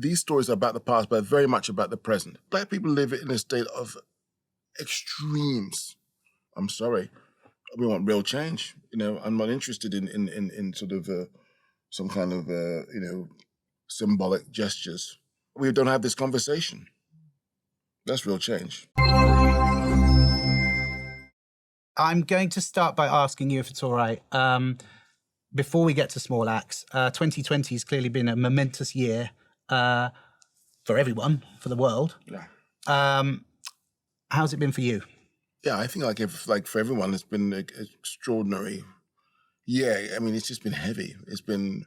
these stories are about the past, but very much about the present. Black people live in a state of extremes. I'm sorry. We want real change. I'm not interested in sort of some kind of, symbolic gestures. We don't have this conversation. That's real change. I'm going to start by asking you if it's all right. Before we get to small acts, 2020 has clearly been a momentous year for everyone, for the world. Yeah. How's it been for you? Yeah, I think like for everyone, it's been extraordinary. Yeah, I mean, it's just been heavy. It's been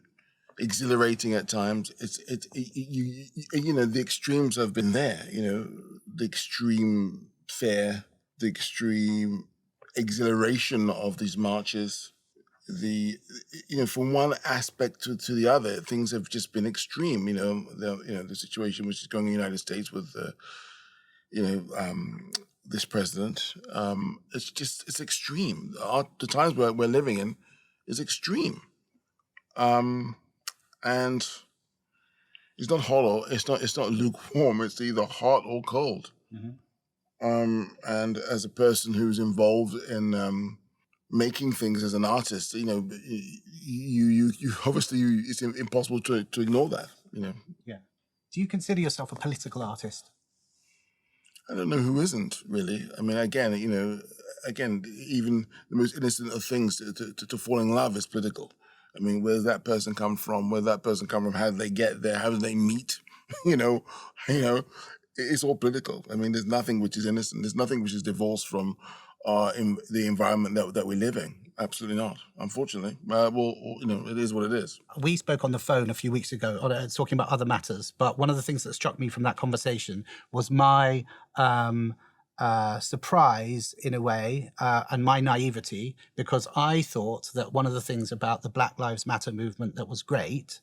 exhilarating at times. The extremes have been there. The extreme fear, the extreme exhilaration of these marches. From one aspect to the other, things have just been extreme. The situation which is going in the United States with this president. It's extreme. The times we're living in is extreme. And it's not hollow. It's not lukewarm. It's either hot or cold. Mm-hmm. And as a person who's involved in making things as an artist, you obviously it's impossible to ignore that. Yeah. Do you consider yourself a political artist? I don't know who isn't, really. I mean, again, even the most innocent of things to fall in love is political. I mean, where does that person come from? Where does that person come from? How did they get there? How did they meet? It's all political. I mean, there's nothing which is innocent. There's nothing which is divorced from in the environment that we live in. Absolutely not, unfortunately. It is what it is. We spoke on the phone a few weeks ago talking about other matters, but one of the things that struck me from that conversation was my surprise, in a way, and my naivety, because I thought that one of the things about the Black Lives Matter movement that was great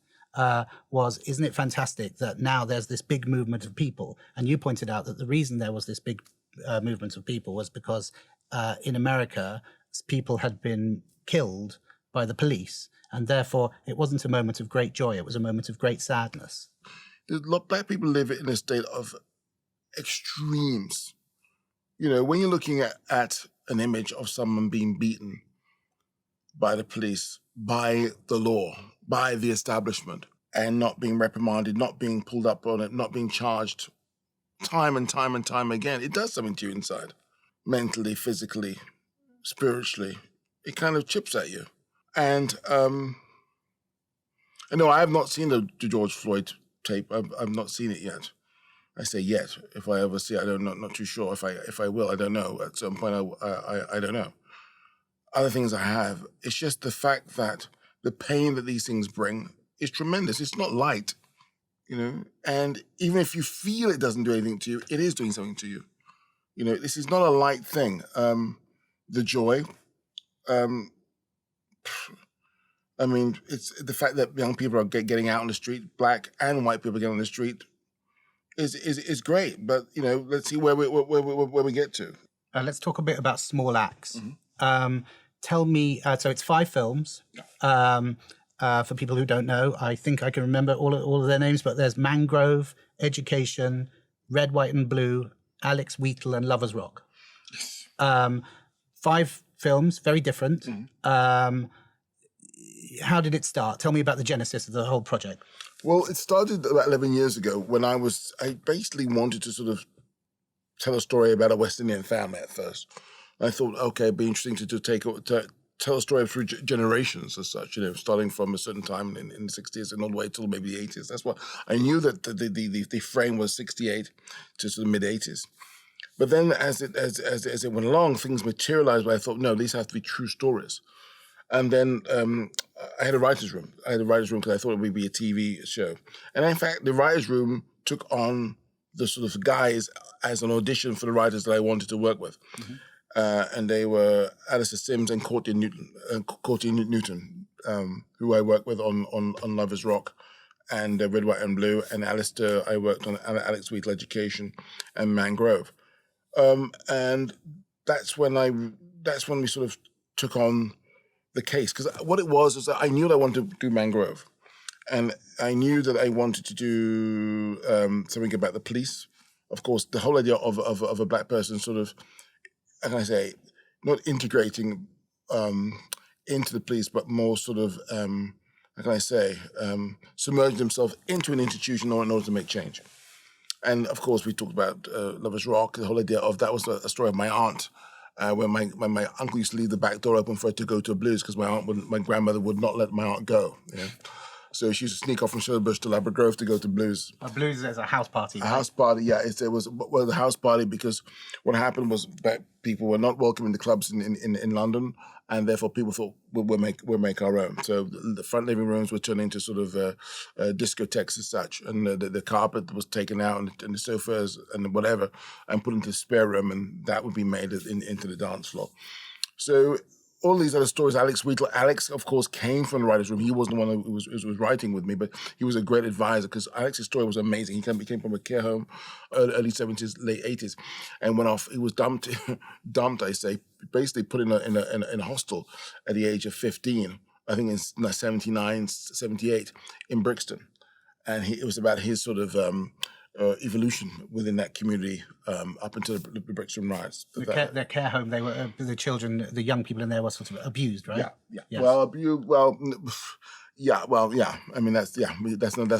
was, isn't it fantastic that now there's this big movement of people? And you pointed out that the reason there was this big movement of people was because in America, people had been killed by the police, and therefore it wasn't a moment of great joy, it was a moment of great sadness. Black people live in a state of extremes. When you're looking at an image of someone being beaten by the police, by the law, by the establishment, and not being reprimanded, not being pulled up on it, not being charged time and time and time again, it does something to you inside. Mentally, physically, spiritually. It kind of chips at you. And I have not seen the George Floyd tape. I've not seen it yet. I say yet. If I ever see it, not too sure. If I will, I don't know. At some point, I don't know. Other things I have, it's just the fact that the pain that these things bring is tremendous. It's not light, and even if you feel it doesn't do anything to you, it is doing something to you. This is not a light thing. The joy, it's the fact that young people are getting out on the street, black and white people getting on the street, is great. But let's see where we get to. Let's talk a bit about small acts. Mm-hmm. Tell me. So it's 5 films. For people who don't know, I think I can remember all of their names. But there's Mangrove, Education, Red, White, and Blue, Alex Wheatle, and Lovers Rock. 5 films, very different. Mm-hmm. How did it start? Tell me about the genesis of the whole project. Well, it started about 11 years ago when I basically wanted to sort of tell a story about a West Indian family at first. I thought, okay, it'd be interesting to tell a story through generations as such, starting from a certain time in the 60s and all the way till maybe the 80s. That's what I knew, that the frame was 68 to the mid-80s. But then as it went along, things materialized, but I thought, no, these have to be true stories. And then I had a writer's room. Because I thought it would be a TV show. And in fact, the writer's room took on the sort of guys as an audition for the writers that I wanted to work with. Mm-hmm. And they were Alistair Sims and Courtney Newton, who I worked with on Lovers Rock and Red, White, and Blue. And Alistair, I worked on Alex Wheatle, Education, and Mangrove. And that's when we sort of took on the case. Because what it was that I knew that I wanted to do Mangrove. And I knew that I wanted to do something about the police. Of course, the whole idea of a black person sort of, how can I say, not integrating into the police, but more sort of, how can I say, submerging themselves into an institution in order to make change. And of course, we talked about Lovers Rock, the whole idea of that was a story of my aunt, when my uncle used to leave the back door open for her to go to a blues because my grandmother would not let my aunt go. You know? So she used to sneak off from Sherbush to Labrador Grove to go to blues. A blues is a house party, A right? house party, yeah. It was the house party because what happened was that people were not welcome in the clubs in London, and therefore people thought we'll make our own. So the front living rooms were turned into sort of discotheques as such, and the carpet was taken out and the sofas and whatever, and put into the spare room, and that would be made into the dance floor. So all these other stories, Alex, of course, came from the writer's room. He wasn't the one who was writing with me, but he was a great advisor because Alex's story was amazing. He came from a care home, early 70s, late 80s, and went off. He was dumped, I say, basically put in a hostel at the age of 15, I think in 79, 78, in Brixton. And it was about his sort of evolution within that community up until the Brixton riots. Their care home, they were the children, the young people in there were sort of abused, right? Yeah. Yes. Yeah. I mean, that's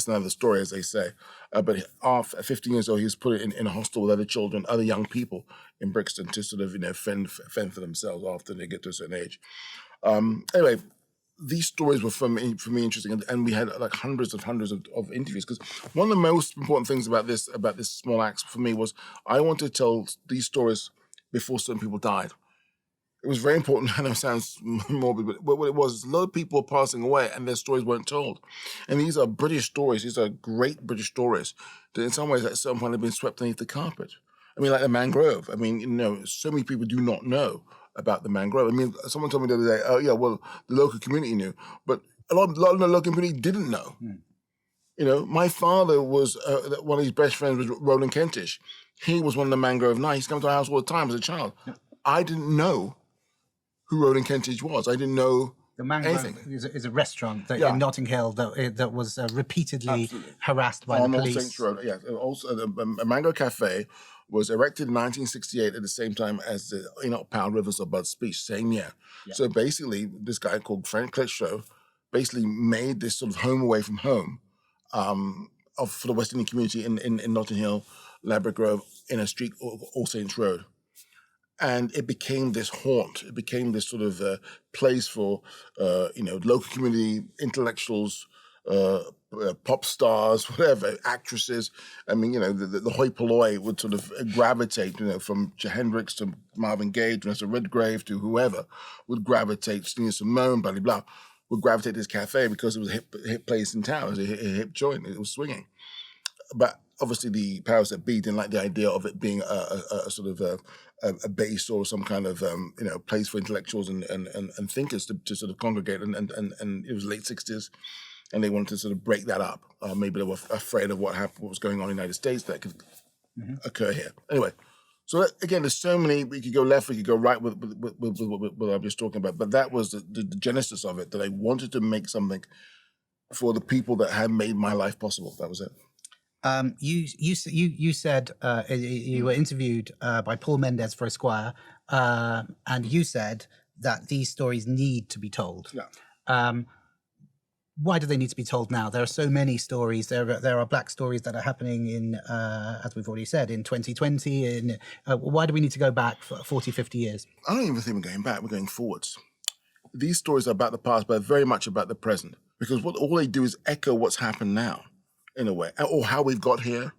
another story, as they say. But at 15 years old, he was put in a hostel with other children, other young people in Brixton to sort of fend for themselves after they get to a certain age. Anyway, these stories were for me interesting, and we had like hundreds of interviews because one of the most important things about this small act for me was I wanted to tell these stories before certain people died. It was very important. I know it sounds morbid, but what it was is a lot of people were passing away and their stories weren't told. And these are British stories. These are great British stories that in some ways at some point have been swept underneath the carpet. I mean, like the Mangrove. I mean, so many people do not know about the Mangrove. I mean, someone told me the other day, oh yeah, well, the local community knew, but a lot of the local community didn't know. My father was, one of his best friends was Roland Kentish. He was one of the Mangrove Knights. He's come to our house all the time as a child. Yep. I didn't know who Roland Kentish was. I didn't know the Mangrove is a restaurant in Notting Hill that was repeatedly harassed by the police. On All Saints Road, yeah. Also, a Mangrove Cafe was erected in 1968 at the same time as the Enoch Powell Rivers of Bud speech, same year. Yeah. So basically, this guy called Frank Klitschko basically made this sort of home away from home for the West Indian community in Notting Hill, Labrador Grove, in a street, All Saints Road. And it became this haunt. It became this sort of place for, local community intellectuals, pop stars, whatever, actresses. I mean, the hoi polloi would sort of gravitate, from Hendrix to Marvin Gaye to Vanessa Redgrave to whoever would gravitate, Stina Simone, blah, blah, blah, would gravitate to this cafe because it was a hip place in town. It was a hip joint. It was swinging. But obviously the powers that be didn't like the idea of it being a sort of a base or some kind of place for intellectuals and thinkers to sort of congregate. And it was late 60s, and they wanted to sort of break that up. Maybe they were afraid of what was going on in the United States that could occur here. Anyway, so again, there's so many. We could go left, we could go right with what I'm just talking about. But that was the genesis of it, that I wanted to make something for the people that had made my life possible. That was it. You said you were interviewed by Paul Mendes for Esquire, and you said that these stories need to be told. Yeah. Why do they need to be told now? There are so many stories. There are black stories that are happening in, as we've already said, in 2020. Why do we need to go back for 40, 50 years? I don't even think we're going back. We're going forwards. These stories are about the past, but very much about the present, because all they do is echo what's happened now, in a way, or how we've got here,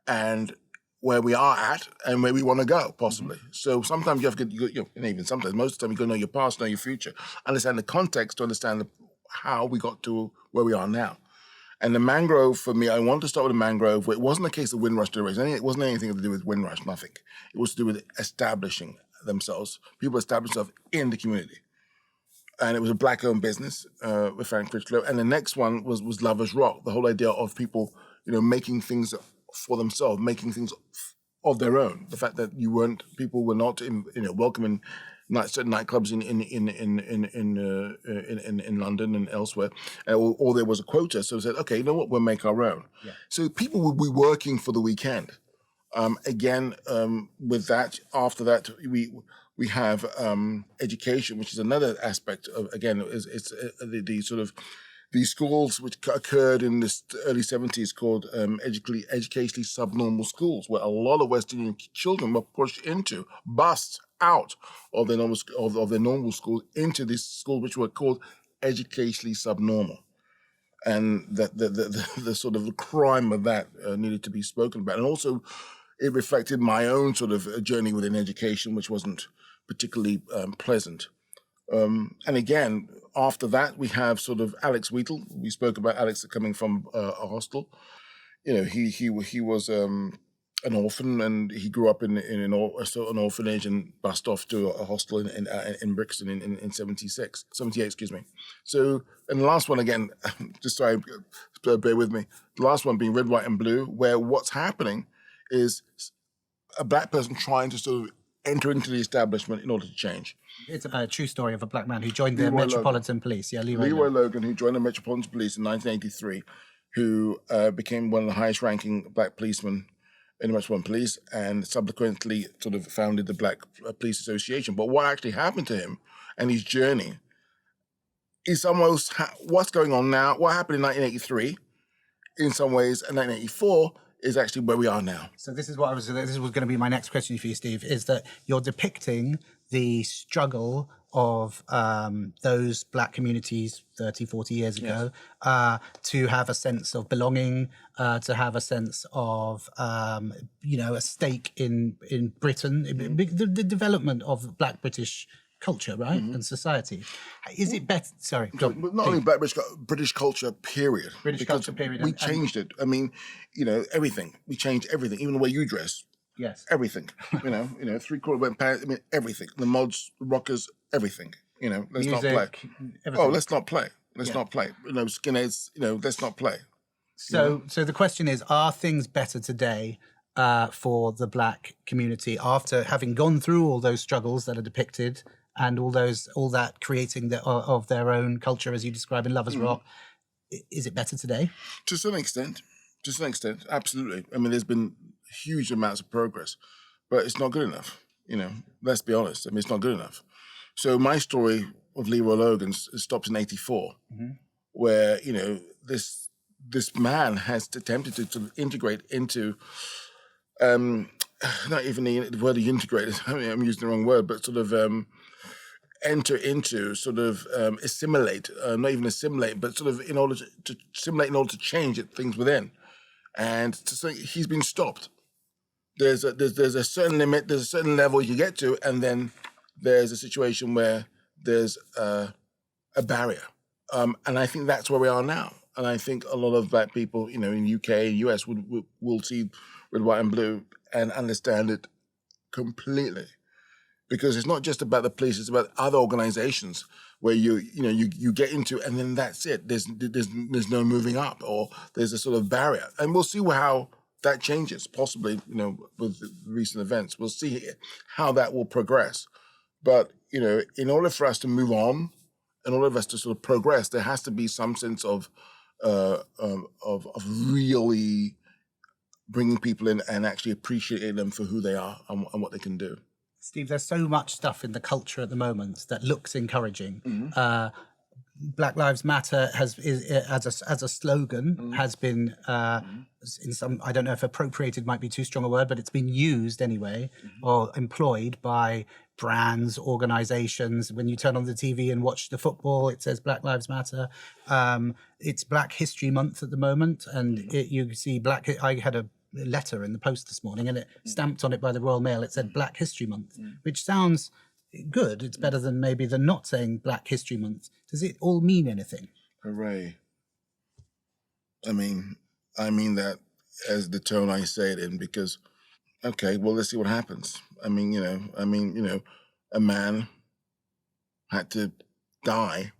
and where we are at, and where we want to go, possibly. So sometimes you have to, and even sometimes, most of the time, you got to know your past, know your future, understand the context to understand how we got to where we are now. And the Mangrove, for me, I wanted to start with the Mangrove, where it wasn't a case of Windrush generation. It wasn't anything to do with Windrush, nothing. It was to do with establishing themselves. People established themselves in the community. And it was a black-owned business with Frank Critchlow. And the next one was Lovers Rock, the whole idea of people, making things for themselves, making things of their own. The fact that people were not, welcome in certain nightclubs in London and elsewhere, or there was a quota. So we said, okay, you know what, we'll make our own. Yeah. So people would be working for the weekend. With that, after that, we have education, which is another aspect of, again, it's the sort of these schools which occurred in the early 70s called educationally subnormal schools, where a lot of West Indian children were pushed into, bussed out of their normal school into these schools which were called educationally subnormal. And that the sort of the crime of that needed to be spoken about. And also it reflected my own sort of journey within education, which wasn't particularly pleasant. And again, after that, we have sort of Alex Wheatle. We spoke about Alex coming from a hostel. You know, he was an orphan, and he grew up in an orphanage and bussed off to a hostel in Brixton in 78, excuse me. So, and the last one again, just sorry, bear with me. The last one being Red, White and Blue, where what's happening is a black person trying to sort of enter into the establishment in order to change. It's a true story of a black man who joined the Metropolitan Police. Yeah, Leroy Logan, who joined the Metropolitan Police in 1983, who became one of the highest-ranking black policemen in the Metropolitan Police, and subsequently sort of founded the Black Police Association. But what actually happened to him and his journey is almost what's going on now. What happened in 1983, in some ways, and 1984 is actually where we are now. So this is going to be my next question for you, Steve, is that you're depicting the struggle of those black communities 30, 40 years ago, to have a sense of belonging, to have a sense of, a stake in Britain, the development of black British culture, right, and society. Is it better? Sorry, not only black British culture, period. British culture, period. We changed it. I mean, everything. We changed everything, even the way you dress. Yes. Everything. 3/4 went pants. I mean, everything. The mods, the rockers, everything. Let's Music, not play. Everything. Oh, let's not play. Let's not play. Skinheads. Let's not play. So the question is: are things better today for the black community after having gone through all those struggles that are depicted and all that creating of their own culture, as you describe in Lovers Rock? Is it better today? To some extent, absolutely. I mean, there's been huge amounts of progress, but it's not good enough. Let's be honest. I mean, it's not good enough. So my story of Leroy Logan stops in 84, where this man has attempted to sort of integrate into, not even the word integrate. I mean, I'm using the wrong word, but sort of enter into, sort of assimilate, not even assimilate, but sort of in order to assimilate, in order to change things within. And to say he's been stopped. There's a certain limit, there's a certain level you get to, and then there's a situation where there's a barrier. And I think that's where we are now. And I think a lot of black people, in the UK and US will see Red, White and Blue and understand it completely. Because it's not just about the police; it's about other organizations where you get into, and then that's it. There's no moving up, or there's a sort of barrier, and we'll see how that changes. Possibly, with the recent events, we'll see how that will progress. But in order for us to move on, in order for us to sort of progress, there has to be some sense of really bringing people in and actually appreciating them for who they are and what they can do. Steve, there's so much stuff in the culture at the moment that looks encouraging. Black Lives Matter as a slogan has been in some, I don't know if appropriated might be too strong a word, but it's been used anyway, or employed by brands, organizations. When you turn on the TV and watch the football, it says Black Lives Matter. It's Black History Month at the moment, and you see I had a letter in the post this morning, and it stamped on it by the Royal Mail. It said Black History Month, which sounds good. It's better than maybe than not saying Black History Month. Does it all mean anything? Hooray! I mean that as the tone I say it in, because okay, well, let's see what happens. I mean, a man had to die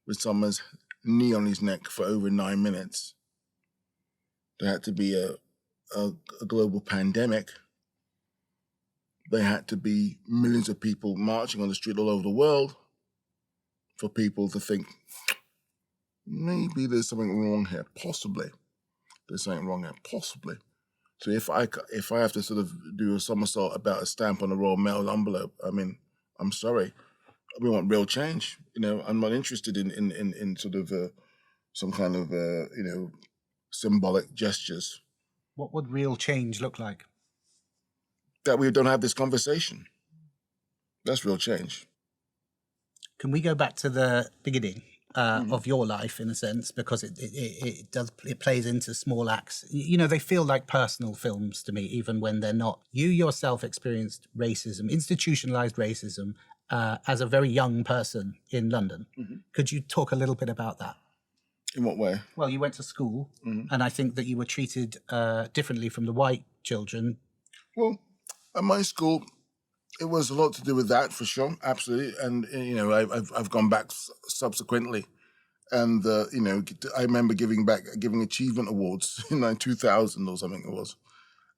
with someone's knee on his neck for over 9 minutes. There had to be a global pandemic there had to be millions of people marching on the street all over the world for people to think, maybe there's something wrong here, possibly. There's something wrong here, possibly. So if I have to sort of do a somersault about a stamp on a Royal Mail envelope, I mean, I'm sorry. We want real change. I'm not interested in sort of some kind of, symbolic gestures. What would real change look like? That we don't have this conversation. That's real change. Can we go back to the beginning of your life, in a sense, because it plays into small acts. They feel like personal films to me, even when they're not. You yourself experienced racism, institutionalized racism, as a very young person in London. Mm-hmm. Could you talk a little bit about that? In what way? Well, you went to school, and I think that you were treated differently from the white children. Well, at my school, it was a lot to do with that, for sure, absolutely. And I've gone back subsequently, and I remember giving achievement awards in 2000 or something it was,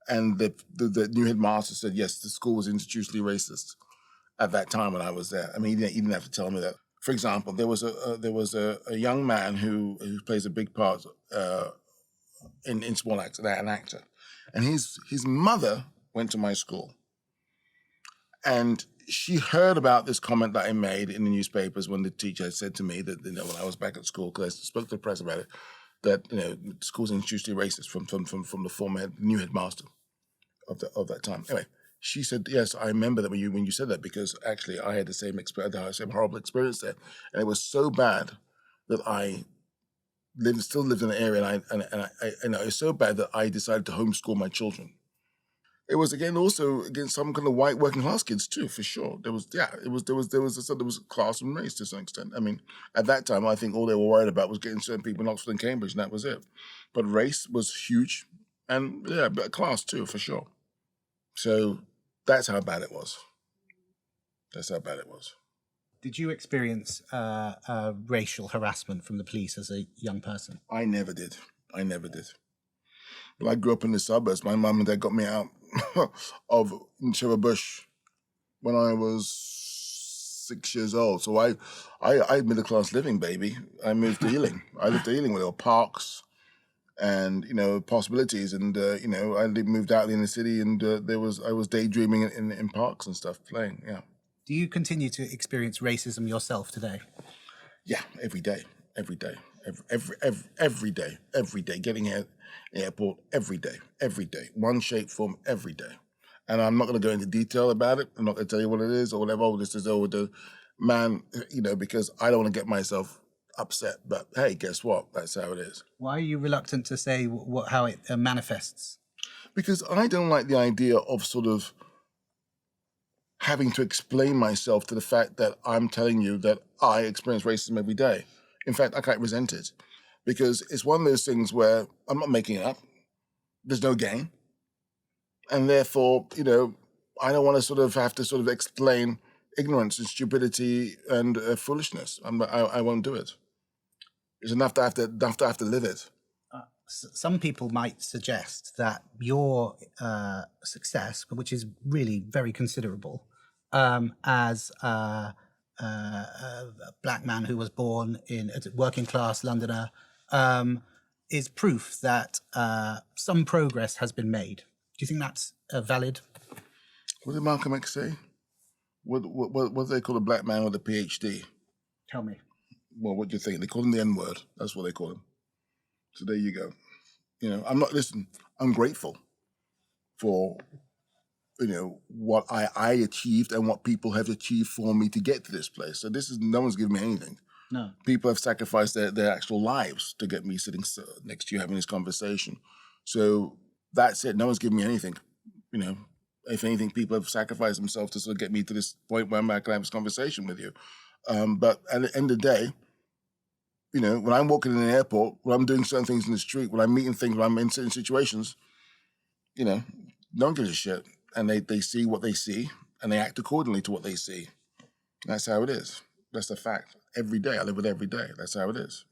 and the new headmaster said yes, the school was institutionally racist at that time when I was there. I mean, he didn't have to tell me that. For example, there was a young man who plays a big part in small acts, an actor, and his mother went to my school. And she heard about this comment that I made in the newspapers when the teacher had said to me that, when I was back at school, because I spoke to the press about it, that, the school's institutionally racist from the former new headmaster of that time. Anyway, she said, yes, I remember that when you said that, because actually I had the same horrible experience there. And it was so bad that I still lived in the area, and it was so bad that I decided to homeschool my children. It was also against some kind of white working class kids too, for sure. There was class and race to some extent. I mean, at that time, I think all they were worried about was getting certain people in Oxford and Cambridge, and that was it. But race was huge, and but class too, for sure. So that's how bad it was. Did you experience racial harassment from the police as a young person? I never did. Well, I grew up in the suburbs. My mum and dad got me out of Sherwood Bush when I was 6 years old. So I had middle class living, baby. I moved to Ealing. I lived in Ealing where there were parks and possibilities. And I moved out in the city, and I was daydreaming in parks and stuff, playing. Yeah. Do you continue to experience racism yourself today? Yeah, every day. Every day. Getting here at the airport every day. One shape, form, every day. And I'm not going to go into detail about it. I'm not going to tell you what it is or whatever. Oh, this is over the man, because I don't want to get myself upset. But hey, guess what? That's how it is. Why are you reluctant to say how it manifests? Because I don't like the idea of sort of having to explain myself to the fact that I'm telling you that I experience racism every day. In fact, I quite resent it, because it's one of those things where I'm not making it up. There's no gain. And therefore, I don't want to have to explain ignorance and stupidity and foolishness. I won't do it. It's enough to have to live it. Some people might suggest that your success, which is really very considerable, as a black man who was born in a working class Londoner, is proof that some progress has been made. Do you think that's valid? What did Malcolm X say? What do they call a black man with a PhD? Tell me. Well, what do you think? They call him the N-word. That's what they call him. So there you go. I'm grateful for, what I achieved and what people have achieved for me to get to this place. So no one's given me anything. No. People have sacrificed their actual lives to get me sitting next to you having this conversation. So that's it. No one's given me anything. If anything, people have sacrificed themselves to sort of get me to this point where I'm going to have this conversation with you. But at the end of the day, when I'm walking in an airport, when I'm doing certain things in the street, when I'm meeting things, when I'm in certain situations, no one gives a shit. And they see what they see, and they act accordingly to what they see. That's how it is. That's the fact. Every day. I live with every day. That's how it is,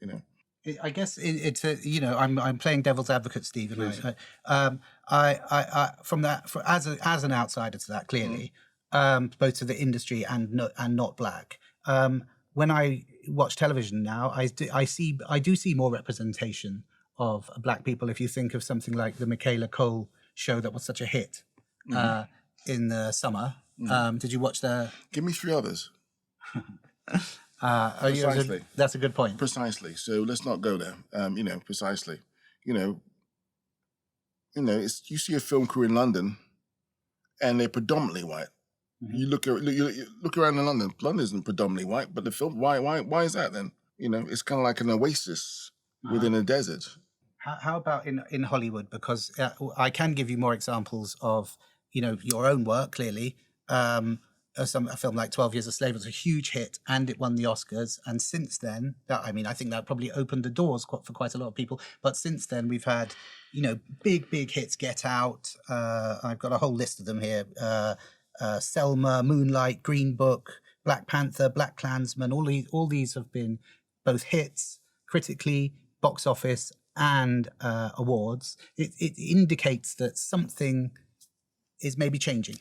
I guess it's a, I'm playing devil's advocate, Steve, and Please. from that as an outsider to that, clearly, both to the industry and not black. When I watch television now, I do see more representation of black people. If you think of something like the Michaela Cole show that was such a hit in the summer, did you watch the? Give me three others. Precisely. That's a good point. Precisely. So let's not go there. Precisely. You see a film crew in London, and they're predominantly white. Mm-hmm. You look around in London. London isn't predominantly white, but the film. Why is that then? It's kind of like an oasis within a desert. How about in Hollywood? Because I can give you more examples of your own work. Clearly, a film like 12 Years a Slave was a huge hit, and it won the Oscars. And since then, I think that probably opened the doors for quite a lot of people. But since then, we've had big hits. Get Out. I've got a whole list of them here. Selma, Moonlight, Green Book, Black Panther, Black Klansman. All these have been both hits critically, box office, and awards. It indicates that something is maybe changing.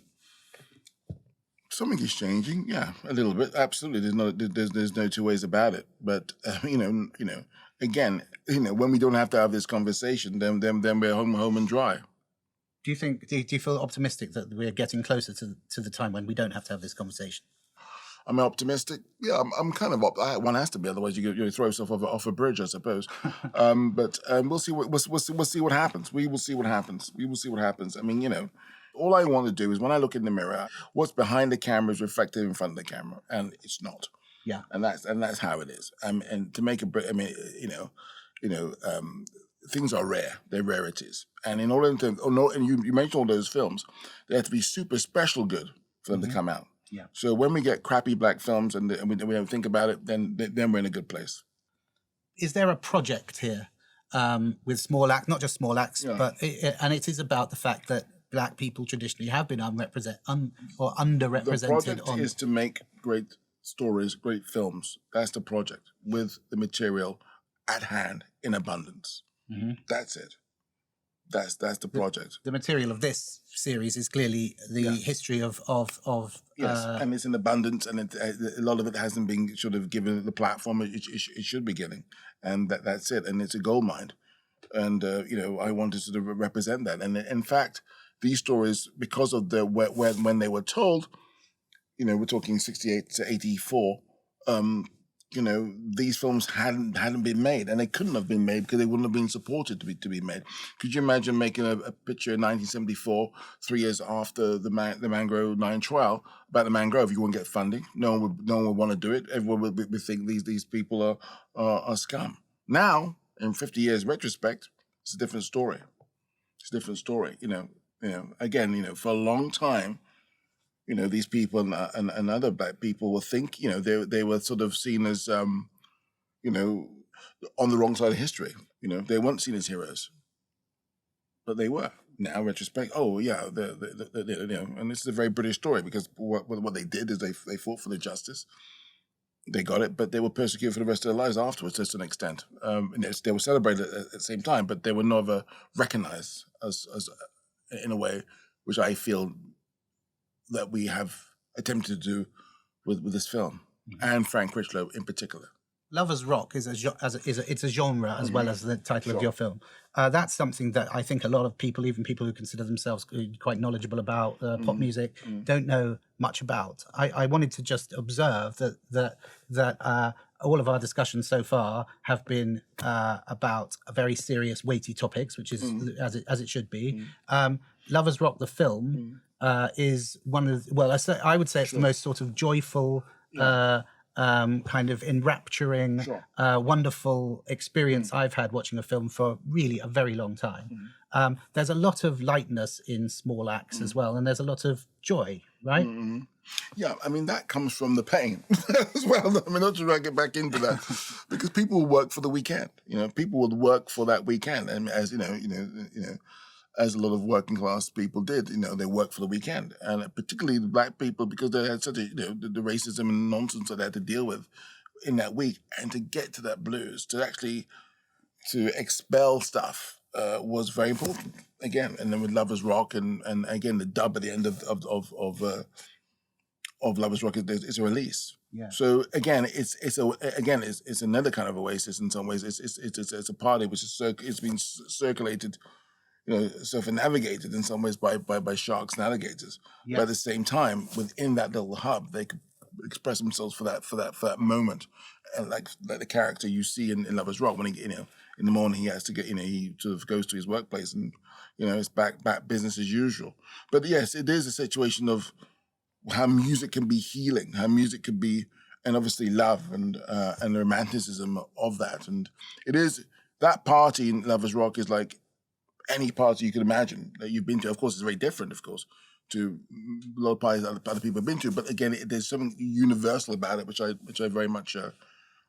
Something is changing, yeah, a little bit. Absolutely, there's no two ways about it. But again, when we don't have to have this conversation, then we're home and dry. Do you feel optimistic that we're getting closer to the time when we don't have to have this conversation? I'm optimistic. Yeah, I'm kind of one has to be, otherwise you throw yourself off a bridge, I suppose. But we'll see what happens. We will see what happens. I mean, all I want to do is when I look in the mirror, what's behind the camera is reflected in front of the camera, and it's not. Yeah, and that's how it is. And to make things are rare; they're rarities. And in order to, and you mentioned all those films, they have to be super special good for them to come out. Yeah. So when we get crappy black films and we don't think about it, then we're in a good place. Is there a project here with small acts, not just small acts, but it is about the fact that black people traditionally have been underrepresented. The project is to make great stories, great films. That's the project, with the material at hand in abundance. Mm-hmm. That's it. That's the project. The material of this series is clearly the history of yes, and it's in abundance, and a lot of it hasn't been sort of given the platform it should be getting, and that's it. And it's a gold mine, and I want to sort of represent that. And in fact, these stories, because of when they were told, we're talking 68 to 84. These films hadn't been made, and they couldn't have been made because they wouldn't have been supported to be made. Could you imagine making a picture in 1974, 3 years after the Mangrove 9 trial, about the Mangrove? You wouldn't get funding. No one would want to do it. Everyone would think these people are scum. Now, in 50 years retrospect, it's a different story. Again, for a long time, these people and other black people will think, they were sort of seen as, on the wrong side of history. They weren't seen as heroes, but they were. Now, in retrospect, oh yeah, and this is a very British story, because what they did is they fought for the justice. They got it, but they were persecuted for the rest of their lives afterwards, to an extent. They were celebrated at the same time, but they were never recognized as in a way which I feel that we have attempted to do with this film, and Frank Critchlow in particular. Lovers Rock is it's a genre as well as the title of your film. That's something that I think a lot of people, even people who consider themselves quite knowledgeable about pop music, don't know much about. I wanted to just observe that all of our discussions so far have been about very serious, weighty topics, which is as it should be. Lovers Rock, the film, is one of I would say it's the most sort of joyful, kind of enrapturing, wonderful experience I've had watching a film for really a very long time. There's a lot of lightness in small acts as well, and there's a lot of joy, right? Yeah, I mean, that comes from the pain as well. I mean, not to get back into that, because people will work for the weekend. People would work for that weekend, and as as a lot of working class people did, they work for the weekend, and particularly the black people, because they had such the racism and nonsense that they had to deal with in that week, and to get to that blues, to actually to expel stuff was very important again. And then with Lovers Rock and again the dub at the end of Lovers Rock is a release. Yeah. So again, it's another kind of oasis in some ways. It's a party which is it's been circulated, circumnavigated in some ways by sharks and alligators. Yes. But at the same time, within that little hub, they could express themselves for that moment. And like the character you see in Lovers Rock, when he in the morning he has to get he sort of goes to his workplace and it's back business as usual. But yes, it is a situation of how music can be healing, how music could be, and obviously love and the romanticism of that. And it is that party in Lovers Rock is like any party you could imagine that you've been to. Of course, it's very different, of course, to a lot of parties that other people have been to. But again, there's something universal about it, which I very much,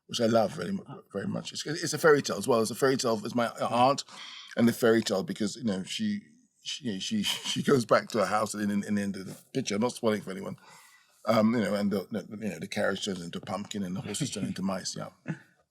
which I love very much. It's a fairy tale as well. It's a fairy tale. It's my aunt and the fairy tale because she goes back to her house in the end of the picture. I'm not spoiling for anyone. And the carriage turns into a pumpkin and the horses turn into mice. Yeah.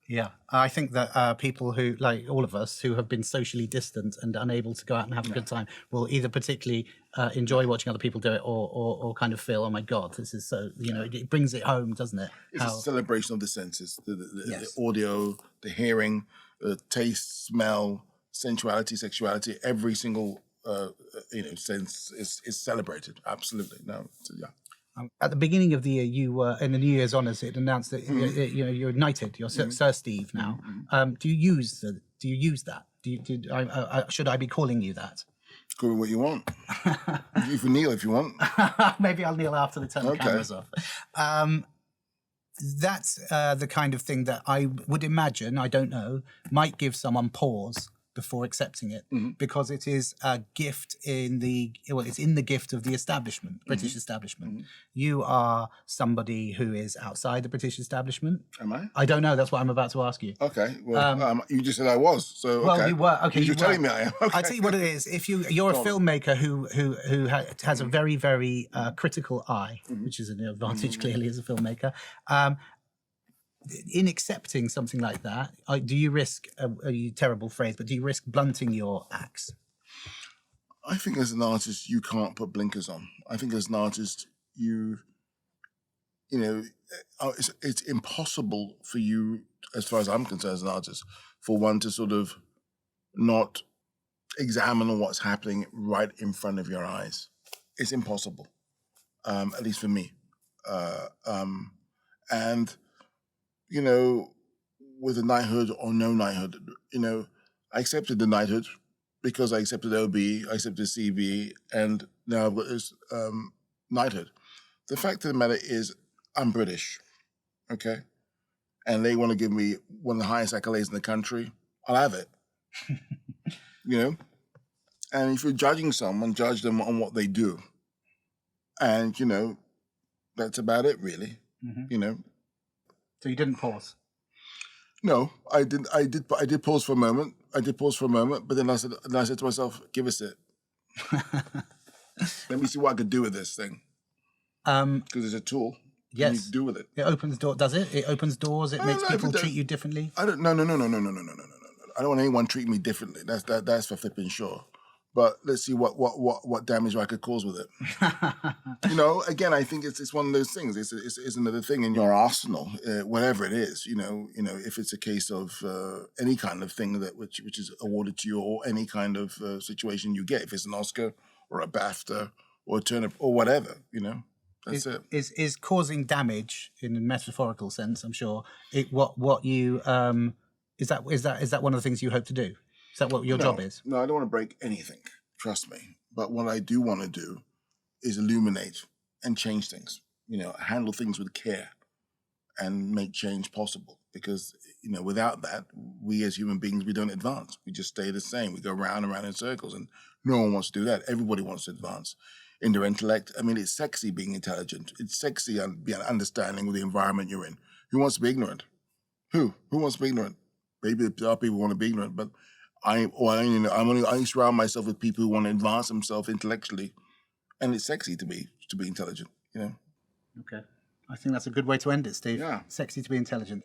Yeah, I think that people who, like all of us, who have been socially distant and unable to go out and have a good time, will either particularly enjoy watching other people do it, or kind of feel, oh my God, this is so. It brings it home, doesn't it? It's a celebration of the senses: the audio, the hearing, the taste, smell, sensuality, sexuality. Every single sense is celebrated. Absolutely, no, yeah. At the beginning of the year, you were in the New Year's honours. It announced that you're knighted. You're Sir Steve now. Do you use that? Should I be calling you that? Call me what you want. You can kneel if you want. Maybe I'll kneel after they turn the cameras off. That's the kind of thing that I would imagine, I don't know, might give someone pause before accepting it, because it is a gift it's in the gift of the establishment, British establishment. You are somebody who is outside the British establishment. Am I? I don't know. That's what I'm about to ask you. Okay. Well, you just said I was. So well, okay. you were. Okay, you're telling me I am. Okay. I tell you what it is. If you're a filmmaker who has a very, very critical eye, which is an advantage clearly as a filmmaker. In accepting something like that, do you risk a terrible phrase, but do you risk blunting your axe? I think as an artist, you can't put blinkers on. I think as an artist, it's impossible for you, as far as I'm concerned as an artist, for one to sort of not examine what's happening right in front of your eyes. It's impossible, at least for me. And with a knighthood or no knighthood, I accepted the knighthood because I accepted OB, I accepted CB, and now I've got this knighthood. The fact of the matter is, I'm British, okay? And they want to give me one of the highest accolades in the country, I'll have it. And if you're judging someone, judge them on what they do. And, that's about it, really, So you didn't pause? No, I didn't. I did pause for a moment. But then I said to myself, "Give us it. Let me see what I could do with this thing." Because it's a tool. Yes. You can do with it. It opens doors. Does it? It opens doors. It makes people treat you differently. I don't. No. I don't want anyone treating me differently. That's for flipping sure. But let's see what damage I could cause with it. Again, I think it's one of those things. It's another thing in your arsenal, whatever it is. If it's a case of any kind of thing which is awarded to you, or any kind of situation you get, if it's an Oscar or a Bafta or a Turner or whatever, that's it. Is causing damage in a metaphorical sense? I'm sure. Is that one of the things you hope to do? Is that what your job is? No, I don't want to break anything. Trust me. But what I do want to do is illuminate and change things. Handle things with care and make change possible. Because, without that, we as human beings, we don't advance. We just stay the same. We go round and round in circles, and no one wants to do that. Everybody wants to advance in their intellect. I mean, it's sexy being intelligent. It's sexy being understanding with the environment you're in. Who wants to be ignorant? Who wants to be ignorant? Maybe there are people who want to be ignorant, but I surround myself with people who want to advance themselves intellectually, and it's sexy to be intelligent. Okay, I think that's a good way to end it, Steve. Yeah, sexy to be intelligent.